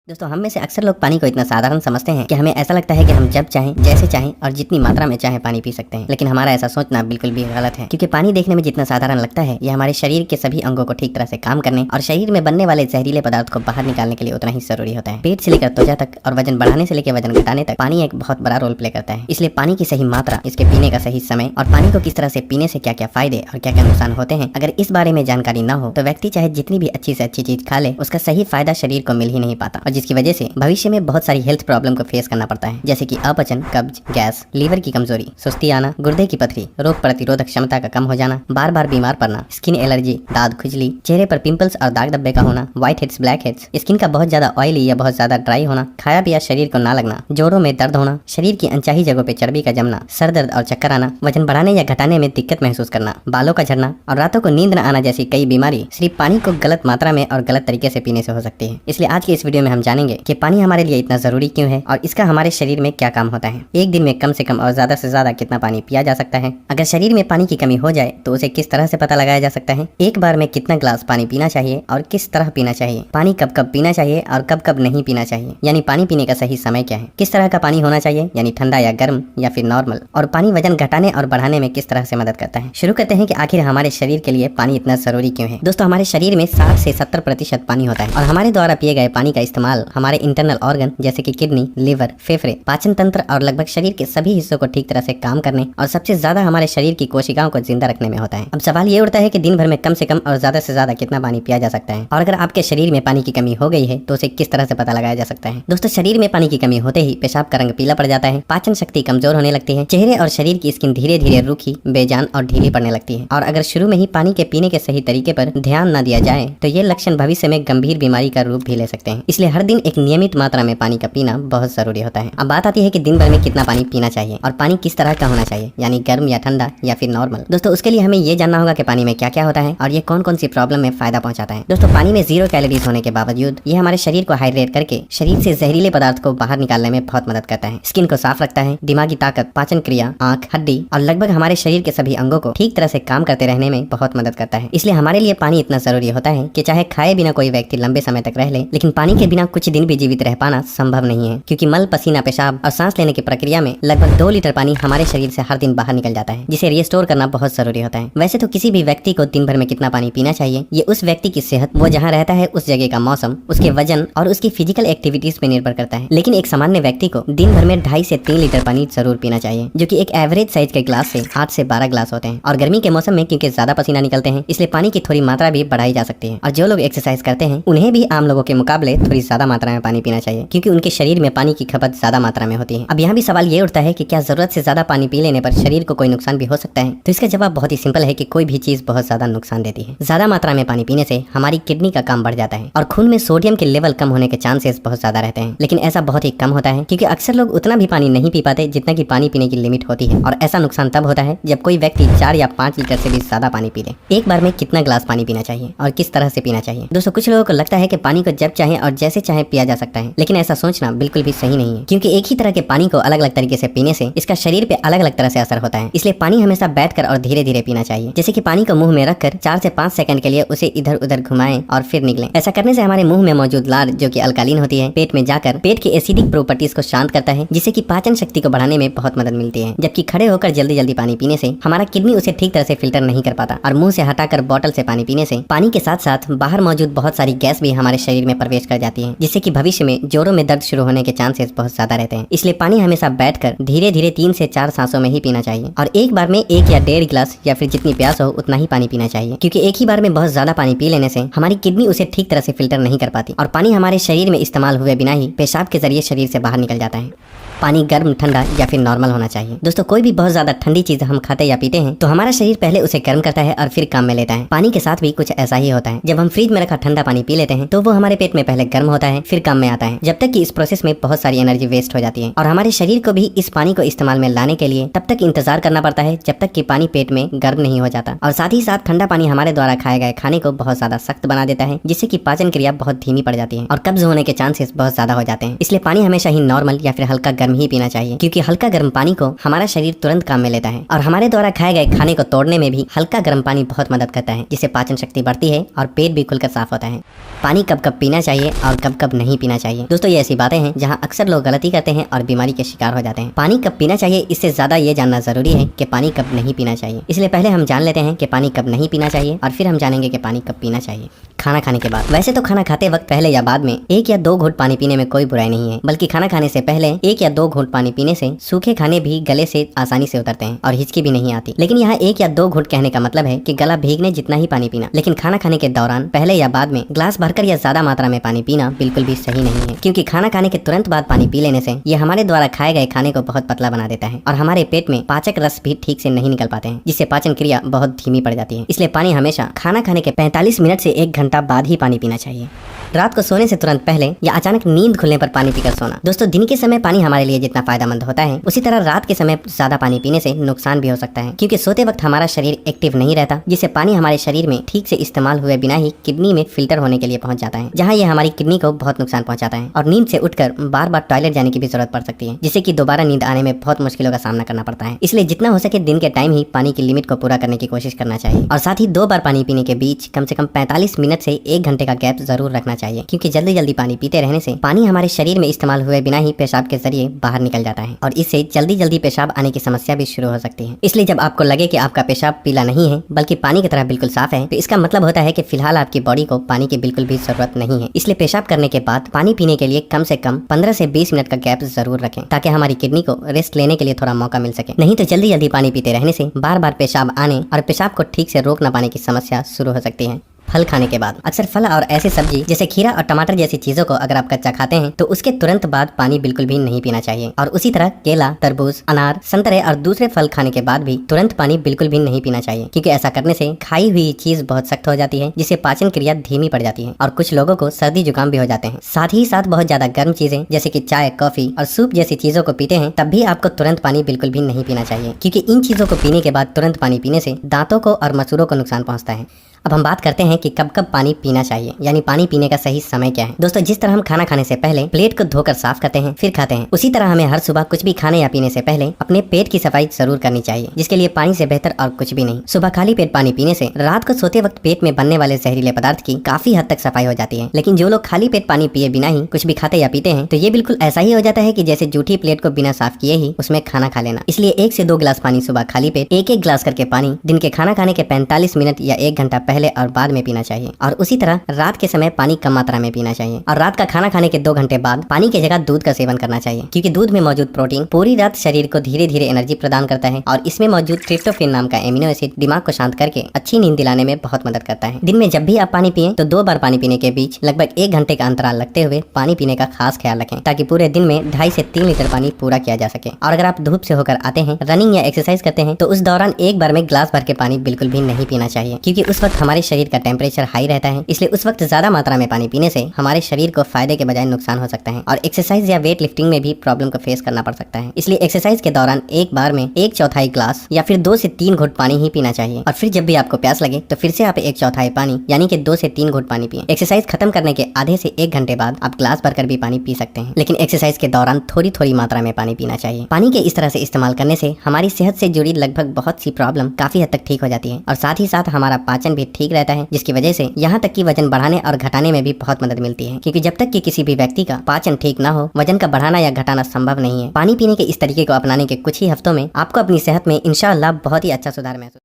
दोस्तों हम में से अक्सर लोग पानी को इतना साधारण समझते हैं कि हमें ऐसा लगता है कि हम जब चाहें, जैसे चाहें और जितनी मात्रा में चाहें पानी पी सकते हैं। लेकिन हमारा ऐसा सोचना बिल्कुल भी गलत है, क्योंकि पानी देखने में जितना साधारण लगता है यह हमारे शरीर के सभी अंगों को ठीक तरह से काम करने और शरीर में बनने वाले जहरीले पदार्थ को बाहर निकालने के लिए उतना ही जरूरी होता है। पेट से लेकर त्वचा तक और वजन बढ़ाने से लेकर वजन घटाने तक पानी एक बहुत बड़ा रोल प्ले करता है। इसलिए पानी की सही मात्रा, इसके पीने का सही समय और पानी को किस तरह से पीने से क्या क्या फायदे और क्या क्या नुकसान होते हैं, अगर इस बारे में जानकारी न हो तो व्यक्ति चाहे जितनी भी अच्छी से अच्छी चीज खा ले, उसका सही फायदा शरीर को मिल ही नहीं पाता, और जिसकी वजह से भविष्य में बहुत सारी हेल्थ प्रॉब्लम को फेस करना पड़ता है, जैसे कि अपचन, कब्ज, गैस, लीवर की कमजोरी, सुस्ती आना, गुर्दे की पथरी, रोग प्रतिरोधक क्षमता का कम हो जाना, बार बार बीमार पड़ना, स्किन एलर्जी, दाद खुजली, चेहरे पर पिंपल्स और दाग धब्बे का होना, white heads, black heads, skin का बहुत ज्यादा ऑयली या बहुत ज्यादा ड्राई होना, खाया पिया शरीर को ना लगना, जोड़ों में दर्द होना, शरीर की अनचाही जगहों पे चर्बी का जमना, सर दर्द और चक्कर आना, वजन बढ़ाने या घटाने में दिक्कत महसूस करना, बालों का झड़ना और रातों को नींद न आना जैसी कई बीमारी सिर्फ पानी को गलत मात्रा में और गलत तरीके से पीने से हो सकती है। इसलिए आज की इस वीडियो में हम जानेंगे कि पानी हमारे लिए इतना जरूरी क्यों है और इसका हमारे शरीर में क्या काम होता है। एक दिन में कम से कम और ज्यादा से ज्यादा कितना पानी पिया जा सकता है, अगर शरीर में पानी की कमी हो जाए तो उसे किस तरह से पता लगाया जा सकता है, एक बार में कितना ग्लास पानी पीना चाहिए और किस तरह पीना चाहिए, पानी कब कब पीना चाहिए और कब कब नहीं पीना चाहिए, यानी पानी पीने का सही समय क्या है, किस तरह का पानी होना चाहिए, यानी ठंडा या गर्म या फिर नॉर्मल, और पानी वजन घटाने और बढ़ाने में किस तरह से मदद करता है। शुरू करते हैं कि आखिर हमारे शरीर के लिए पानी इतना जरूरी क्यों है। दोस्तों हमारे शरीर में 60 से 70% पानी होता है और हमारे द्वारा पिए गए पानी का इस्तेमाल हमारे इंटरनल ऑर्गन जैसे कि किडनी, लिवर, फेफड़े, पाचन तंत्र और लगभग शरीर के सभी हिस्सों को ठीक तरह से काम करने और सबसे ज्यादा हमारे शरीर की कोशिकाओं को जिंदा रखने में होता है। अब सवाल ये उठता है कि दिन भर में कम से कम और ज्यादा से ज्यादा कितना पानी पिया जा सकता है, और अगर आपके शरीर में पानी की कमी हो गई है तो उसे किस तरह से पता लगाया जा सकता है। दोस्तों शरीर में पानी की कमी होते ही पेशाब का रंग पीला पड़ जाता है, पाचन शक्ति कमजोर होने लगती है, चेहरे और शरीर की स्किन धीरे धीरे रूखी, बेजान और ढीली पड़ने लगती है, और अगर शुरू में ही पानी के पीने के सही तरीके पर ध्यान न दिया जाए तो ये लक्षण भविष्य में गंभीर बीमारी का रूप भी ले सकते हैं। इसलिए हर दिन एक नियमित मात्रा में पानी का पीना बहुत जरूरी होता है। अब बात आती है कि दिन भर में कितना पानी पीना चाहिए और पानी किस तरह का होना चाहिए, यानी गर्म या ठंडा या फिर नॉर्मल। दोस्तों उसके लिए हमें ये जानना होगा कि पानी में क्या क्या होता है और ये कौन कौन सी प्रॉब्लम में फायदा पहुंचाता है। दोस्तों पानी में 0 कैलोरीज होने के बावजूद ये हमारे शरीर को हाइड्रेट करके शरीर से जहरीले पदार्थ को बाहर निकालने में बहुत मदद करता है, स्किन को साफ रखता है, दिमागी ताकत, पाचन क्रिया, आंख, हड्डी और लगभग हमारे शरीर के सभी अंगों को ठीक तरह से काम करते रहने में बहुत मदद करता है। इसलिए हमारे लिए पानी इतना जरूरी होता है कि चाहे खाए बिना कोई व्यक्ति लंबे समय तक रह ले, लेकिन पानी के बिना कुछ दिन भी जीवित रह पाना संभव नहीं है, क्योंकि मल, पसीना, पेशाब और सांस लेने की प्रक्रिया में लगभग 2 लीटर पानी हमारे शरीर से हर दिन बाहर निकल जाता है, जिसे रिस्टोर करना बहुत जरूरी होता है। वैसे तो किसी भी व्यक्ति को दिन भर में कितना पानी पीना चाहिए ये उस व्यक्ति की सेहत, वो जहाँ रहता है उस जगह का मौसम, उसके वजन और उसकी फिजिकल एक्टिविटीज पे निर्भर करता है, लेकिन एक सामान्य व्यक्ति को दिन भर में 2.5 से 3 लीटर पानी जरूर पीना चाहिए, जो कि एक एवरेज साइज के ग्लास से 8 से 12 ग्लास होते हैं। और गर्मी के मौसम में क्योंकि ज्यादा पसीना निकलते हैं इसलिए पानी की थोड़ी मात्रा भी बढ़ाई जा सकती है, और जो लोग एक्सरसाइज करते हैं उन्हें भी आम लोगों के मुकाबले थोड़ी ज्यादा मात्रा में पानी पीना चाहिए, क्योंकि उनके शरीर में पानी की खपत ज्यादा मात्रा में होती है। अब यहाँ भी सवाल ये उठता है कि क्या जरूरत से ज्यादा पानी पी लेने पर शरीर को कोई नुकसान भी हो सकता है, तो इसका जवाब बहुत ही सिंपल है कि कोई भी चीज बहुत ज्यादा नुकसान देती है। ज्यादा मात्रा में पानी पीने से हमारी किडनी का काम बढ़ जाता है और खून में सोडियम के लेवल कम होने के चांसेस बहुत ज्यादा रहते हैं, लेकिन ऐसा बहुत ही कम होता है क्योंकि अक्सर लोग उतना भी पानी नहीं पी पाते जितना कि पानी पीने की लिमिट होती है, और ऐसा नुकसान तब होता है जब कोई व्यक्ति 4 या 5 लीटर से भी ज्यादा पानी पी ले। एक बार में कितना ग्लास पानी पीना चाहिए और किस तरह से पीना चाहिए। दोस्तों कुछ लोगों को लगता है कि पानी को जब चाहे और जैसे चाहे पिया जा सकता है, लेकिन ऐसा सोचना बिल्कुल भी सही नहीं है, क्योंकि एक ही तरह के पानी को अलग अलग तरीके से पीने से इसका शरीर पे अलग अलग तरह से असर होता है। इसलिए पानी हमेशा बैठकर और धीरे धीरे पीना चाहिए, जैसे कि पानी को मुंह में रखकर 4 से 5 सेकंड के लिए उसे इधर उधर घुमाएं और फिर निगलें। ऐसा करने से हमारे मुंह में मौजूद लार, जो कि अल्कालीन होती है, पेट में जाकर पेट की एसिडिक प्रॉपर्टीज को शांत करता है, जिससे कि पाचन शक्ति को बढ़ाने में बहुत मदद मिलती है। जबकि खड़े होकर जल्दी जल्दी पानी पीने से हमारा किडनी उसे ठीक तरह से फिल्टर नहीं कर पाता, और मुंह से हटाकर बोतल से पानी पीने से पानी के साथ साथ बाहर मौजूद बहुत सारी गैस भी हमारे शरीर में प्रवेश कर जाती है, जिससे कि भविष्य में जोड़ों में दर्द शुरू होने के चांसेस बहुत ज्यादा रहते हैं। इसलिए पानी हमेशा बैठकर धीरे धीरे 3 से 4 सांसों में ही पीना चाहिए, और एक बार में 1 या 1.5 गिलास या फिर जितनी प्यास हो उतना ही पानी पीना चाहिए, क्योंकि एक ही बार में बहुत ज्यादा पानी पी लेने से हमारी किडनी उसे ठीक तरह से फिल्टर नहीं कर पाती और पानी हमारे शरीर में इस्तेमाल हुए बिना ही पेशाब के जरिए शरीर से बाहर निकल जाता है। पानी गर्म, ठंडा या फिर नॉर्मल होना चाहिए। दोस्तों कोई भी बहुत ज्यादा ठंडी चीज हम खाते या पीते हैं तो हमारा शरीर पहले उसे गर्म करता है और फिर काम में लेता है। पानी के साथ भी कुछ ऐसा ही होता है। जब हम फ्रिज में रखा ठंडा पानी पी लेते हैं तो वो हमारे पेट में पहले गर्म होता है फिर काम में आता है, जब तक कि इस प्रोसेस में बहुत सारी एनर्जी वेस्ट हो जाती है, और हमारे शरीर को भी इस पानी को इस्तेमाल में लाने के लिए तब तक इंतजार करना पड़ता है जब तक कि पानी पेट में गर्म नहीं हो जाता। और साथ ही साथ ठंडा पानी हमारे द्वारा खाए गए खाने को बहुत ज्यादा सख्त बना देता है, जिससे कि पाचन क्रिया बहुत धीमी पड़ जाती है और कब्ज होने के चांसेस बहुत ज्यादा हो जाते हैं। इसलिए पानी हमेशा ही नॉर्मल या फिर हल्का गर्म ही पीना चाहिए, क्योंकि हल्का गर्म पानी को हमारा शरीर तुरंत काम में लेता है और हमारे द्वारा खाए गए खाने को तोड़ने में भी हल्का गर्म पानी बहुत मदद करता है, जिससे पाचन शक्ति बढ़ती है और पेट भी खुलकर साफ होता है। पानी कब कब पीना चाहिए और कब कब नहीं पीना चाहिए। दोस्तों, ये ऐसी बातें हैं जहाँ अक्सर लोग गलती करते हैं और बीमारी के शिकार हो जाते हैं। पानी कब पीना चाहिए, इससे ज्यादा ये जानना जरूरी है कि पानी कब नहीं पीना चाहिए। इसलिए पहले हम जान लेते हैं कि पानी कब नहीं पीना चाहिए और फिर हम जानेंगे कि पानी कब पीना चाहिए। खाना खाने के बाद। वैसे तो खाना खाते वक्त पहले या बाद में 1 या 2 घूंट पानी पीने में कोई बुराई नहीं है, बल्कि खाना खाने से पहले 1 या 2 घूंट पानी पीने से सूखे खाने भी गले से आसानी से उतरते हैं और हिचकी भी नहीं आती। लेकिन यहाँ 1 या 2 घूंट कहने का मतलब है कि गला भीगने जितना ही पानी पीना। लेकिन खाना खाने के दौरान पहले या बाद में ग्लास भरकर या ज्यादा मात्रा में पानी पीना बिल्कुल भी सही नहीं है, क्योंकि खाना खाने के तुरंत बाद पानी पी लेने से ये हमारे द्वारा खाए गए खाने को बहुत पतला बना देता है और हमारे पेट में पाचक रस भी ठीक से नहीं निकल पाते हैं, जिससे पाचन क्रिया बहुत धीमी पड़ जाती है। इसलिए पानी हमेशा खाना खाने के 45 मिनट से 1 घंटा बाद ही पानी पीना चाहिए। रात को सोने से तुरंत पहले या अचानक नींद खुलने पर पानी पीकर सोना। दोस्तों, दिन के समय पानी हमारे लिए जितना फायदेमंद होता है, उसी तरह रात के समय ज्यादा पानी पीने से नुकसान भी हो सकता है, क्योंकि सोते वक्त हमारा शरीर एक्टिव नहीं रहता, जिससे पानी हमारे शरीर में ठीक से इस्तेमाल हुए बिना ही किडनी में फिल्टर होने के लिए पहुंच जाता है, जहां ये हमारी किडनी को बहुत नुकसान पहुंचाता है और नींद से उठकर बार बार टॉयलेट जाने की भी जरूरत पड़ सकती है, जिससे कि दोबारा नींद आने में बहुत मुश्किलों का सामना करना पड़ता है। इसलिए जितना हो सके दिन के टाइम ही पानी की लिमिट को पूरा करने की कोशिश करना चाहिए और साथ ही 2 बार पानी पीने के बीच कम से कम 45 मिनट से 1 घंटे का गैप जरूर रखना चाहिए, क्योंकि जल्दी जल्दी पानी पीते रहने से पानी हमारे शरीर में इस्तेमाल हुए बिना ही पेशाब के जरिए बाहर निकल जाता है और इससे जल्दी जल्दी पेशाब आने की समस्या भी शुरू हो सकती है। इसलिए जब आपको लगे कि आपका पेशाब पीला नहीं है बल्कि पानी की तरह बिल्कुल साफ है, तो इसका मतलब होता है कि फिलहाल आपकी बॉडी को पानी की बिल्कुल भी जरूरत नहीं है। इसलिए पेशाब करने के बाद पानी पीने के लिए कम से कम 15 से 20 मिनट का गैप जरूर रखें, ताकि हमारी किडनी को रेस्ट लेने के लिए थोड़ा मौका मिल सके। नहीं तो जल्दी जल्दी पानी पीते रहने से बार बार पेशाब आने और पेशाब को ठीक से रोक ना पाने की समस्या शुरू हो सकती है। फल खाने के बाद। अक्सर फल और ऐसे सब्जी जैसे खीरा और टमाटर जैसी चीजों को अगर आप कच्चा खाते हैं तो उसके तुरंत बाद पानी बिल्कुल भी नहीं पीना चाहिए, और उसी तरह केला, तरबूज, अनार, संतरे और दूसरे फल खाने के बाद भी तुरंत पानी बिल्कुल भी नहीं पीना चाहिए, क्योंकि ऐसा करने से खाई हुई चीज बहुत सख्त हो जाती है, जिससे पाचन क्रिया धीमी पड़ जाती है और कुछ लोगों को सर्दी जुकाम भी हो जाते हैं। साथ ही साथ बहुत ज्यादा गर्म चीजें जैसे कि चाय, कॉफी और सूप जैसी चीजों को पीते हैं तब भी आपको तुरंत पानी बिल्कुल भी नहीं पीना चाहिए, क्योंकि इन चीजों को पीने के बाद तुरंत पानी पीने से दांतों को और मसूड़ों को नुकसान पहुंचता है। अब हम बात करते हैं कि कब कब पानी पीना चाहिए, यानी पानी पीने का सही समय क्या है। दोस्तों, जिस तरह हम खाना खाने से पहले प्लेट को धोकर साफ करते हैं फिर खाते हैं, उसी तरह हमें हर सुबह कुछ भी खाने या पीने से पहले अपने पेट की सफाई जरूर करनी चाहिए, जिसके लिए पानी से बेहतर और कुछ भी नहीं। सुबह खाली पेट पानी पीने से रात को सोते वक्त पेट में बनने वाले जहरीले पदार्थ की काफी हद तक सफाई हो जाती है। लेकिन जो लोग खाली पेट पानी पिए बिना ही कुछ भी खाते या पीते हैं तो ये बिल्कुल ऐसा ही हो जाता है कि जैसे जूठी प्लेट को बिना साफ किए ही उसमें खाना खा लेना। इसलिए 1 से 2 गिलास पानी सुबह खाली पेट 1-1 गिलास करके पानी दिन के खाना खाने के 45 मिनट या 1 घंटा पहले और बाद में पीना चाहिए। और उसी तरह रात के समय पानी कम मात्रा में पीना चाहिए और रात का खाना खाने के 2 घंटे बाद पानी की जगह दूध का सेवन करना चाहिए, क्योंकि दूध में मौजूद प्रोटीन पूरी रात शरीर को धीरे धीरे एनर्जी प्रदान करता है और इसमें मौजूद ट्रिप्टोफैन नाम का एमिनो एसिड दिमाग को शांत करके अच्छी नींद दिलाने में बहुत मदद करता है। दिन में जब भी आप पानी पिए तो 2 बार पानी पीने के बीच लगभग 1 घंटे का अंतराल रखते हुए पानी पीने का खास ख्याल रखें, ताकि पूरे दिन में 2.5 से 3 लीटर पानी पूरा किया जा सके। और अगर आप धूप से होकर आते हैं, रनिंग या एक्सरसाइज करते हैं तो उस दौरान एक बार में ग्लास भर के पानी बिल्कुल भी नहीं पीना चाहिए, क्योंकि उस वक्त हमारे शरीर का टेम्परेचर हाई रहता है। इसलिए उस वक्त ज्यादा मात्रा में पानी पीने से हमारे शरीर को फायदे के बजाय नुकसान हो सकता है और एक्सरसाइज या वेट लिफ्टिंग में भी प्रॉब्लम को फेस करना पड़ सकता है। इसलिए एक्सरसाइज के दौरान एक बार में 1/4 ग्लास या फिर 2 से 3 घूंट पानी ही पीना चाहिए, और फिर जब भी आपको प्यास लगे तो फिर से आप 1/4 पानी यानी कि 2 से 3 घूंट पानी पिए। एक्सरसाइज खत्म करने के आधे से 1 घंटे बाद आप ग्लास भरकर भी पानी पी सकते हैं, लेकिन एक्सरसाइज के दौरान थोड़ी थोड़ी मात्रा में पानी पीना चाहिए। पानी के इस तरह से इस्तेमाल करने से हमारी सेहत से जुड़ी लगभग बहुत सी प्रॉब्लम काफी हद तक ठीक हो जाती है और साथ ही साथ हमारा पाचन भी ठीक रहता है, जिसकी वजह से यहाँ तक कि वजन बढ़ाने और घटाने में भी बहुत मदद मिलती है, क्योंकि जब तक कि किसी भी व्यक्ति का पाचन ठीक ना हो वजन का बढ़ाना या घटाना संभव नहीं है। पानी पीने के इस तरीके को अपनाने के कुछ ही हफ्तों में आपको अपनी सेहत में इंशाअल्लाह बहुत ही अच्छा सुधार महसूस